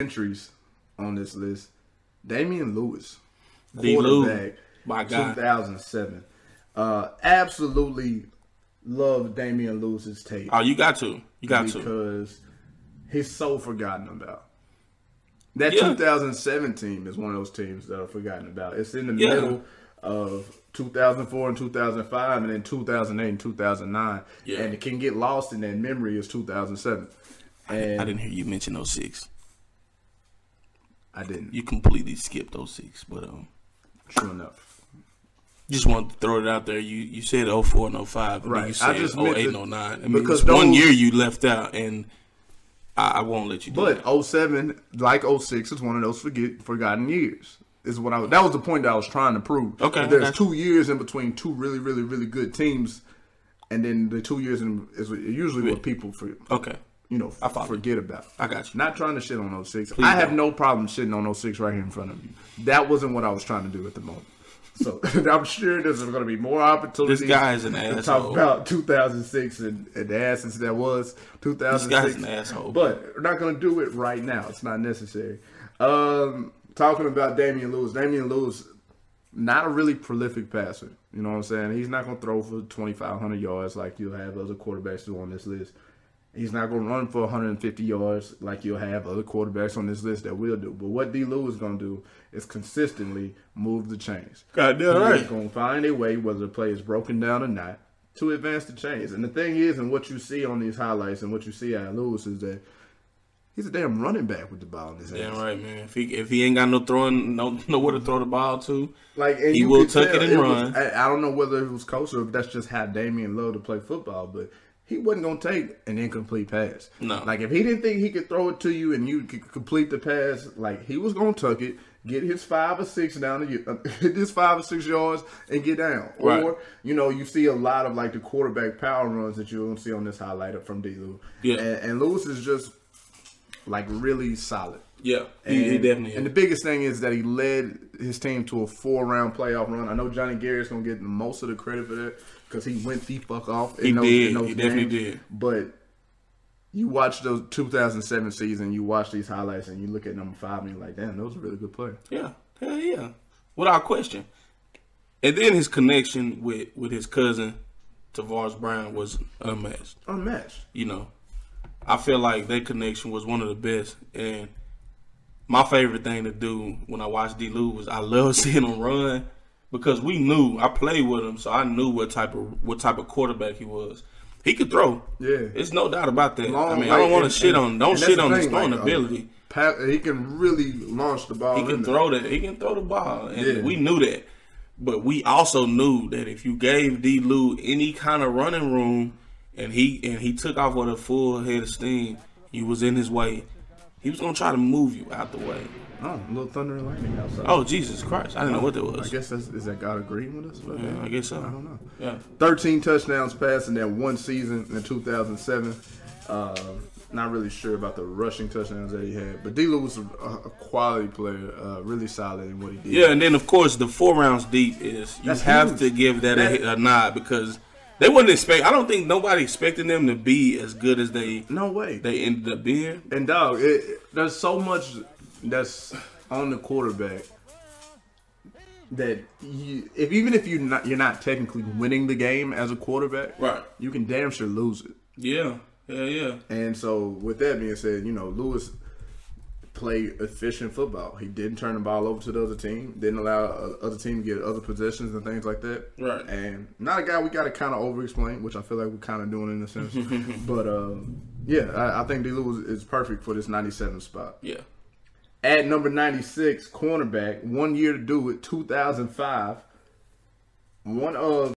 entries on this list. Damion Lewis, D-Lou, quarterback, my God. 2007. Absolutely love Damion Lewis's tape. Oh, you got to. Because he's so forgotten about. That 2007 team is one of those teams that are forgotten about. It's in the middle of 2004 and 2005, and then 2008 and 2009. Yeah. And it can get lost in that memory as 2007. And I didn't hear you mention 06. I didn't. You completely skipped 06, but true enough. Just wanted to throw it out there. You said 04 and 05, right? You said 08 and 09. I mean, because it's 1 year you left out, and I won't let you do that. But 07, like 06, is one of those forgotten years. Is what that was the point that I was trying to prove. Okay, there's 2 years in between two really, really, really good teams, and then the 2 years is usually what people forget. Okay. Forget about. I got you. Not trying to shit on 06. Please I have no problem shitting on 06 right here in front of you. That wasn't what I was trying to do at the moment. So I'm sure there's going to be more opportunities. This guy is an asshole. To talk about 2006 and the asses that was 2006. This guy's an asshole. But we're not going to do it right now. It's not necessary. Talking about Damion Lewis. Damion Lewis, not a really prolific passer. You know what I'm saying? He's not going to throw for 2,500 yards like you'll have other quarterbacks do on this list. He's not going to run for 150 yards like you'll have other quarterbacks on this list that will do. But what D-Lou is going to do is consistently move the chains. Goddamn right. He's going to find a way, whether the play is broken down or not, to advance the chains. And the thing is, and what you see on these highlights and what you see out of Lewis is that he's a damn running back with the ball in his hands. Damn right, man. If he ain't got no throwing, nowhere to throw the ball to, he will tuck it and run. I don't know whether it was coach or if that's just how Damion loved to play football, but he wasn't going to take an incomplete pass. No. Like, if he didn't think he could throw it to you and you could complete the pass, like, he was going to tuck it, get his 5 or 6 down, hit his 5 or 6 yards and get down. Right. Or, you see a lot of, like, the quarterback power runs that you're going to see on this highlight up from D-Lou. Yeah. And Lewis is just, like, really solid. Yeah, he definitely is. And the biggest thing is that he led his team to a 4-round playoff run. I know Johnny Garrett's going to get most of the credit for that because he went the fuck off in those games. He definitely did. But you watch those 2007 season, you watch these highlights, and you look at number 5, and you're like, damn, those are really good players. Yeah, hell yeah. Without question. And then his connection with his cousin, Tavares Brown, was unmatched. I feel like that connection was one of the best. And my favorite thing to do when I watched D-Lou was I love seeing him run because we knew I played with him, so I knew what type of quarterback he was. He could throw. Yeah, it's no doubt about that. I don't want to shit on. Don't shit on his throwing ability. He can really launch the ball. He can throw that. He can throw the ball, and we knew that. But we also knew that if you gave D-Lou any kind of running room, and he took off with a full head of steam, he was in his way. He was going to try to move you out the way. Oh, a little thunder and lightning outside. Oh, Jesus Christ. I didn't know what that was. I guess is that God agreeing with us? Yeah, I guess so. I don't know. Yeah. 13 touchdowns passed in that one season in 2007. Not really sure about the rushing touchdowns that he had. But D-Lou was a quality player, really solid in what he did. Yeah, and then, of course, the 4 rounds deep is you have to give that a nod because they wouldn't expect. I don't think nobody expected them to be as good as they. No way. They ended up being. And dog, there's so much that's on the quarterback that even if you're not technically winning the game as a quarterback, right? You can damn sure lose it. Yeah. And so, with that being said, Lewis played efficient football. He didn't turn the ball over to the other team. Didn't allow other team to get other possessions and things like that. Right. And not a guy we got to kind of over-explain, which I feel like we're kind of doing in a sense. But, I think D-Lou is perfect for this 97 spot. Yeah. At number 96, cornerback, 1 year to do it, 2005. One of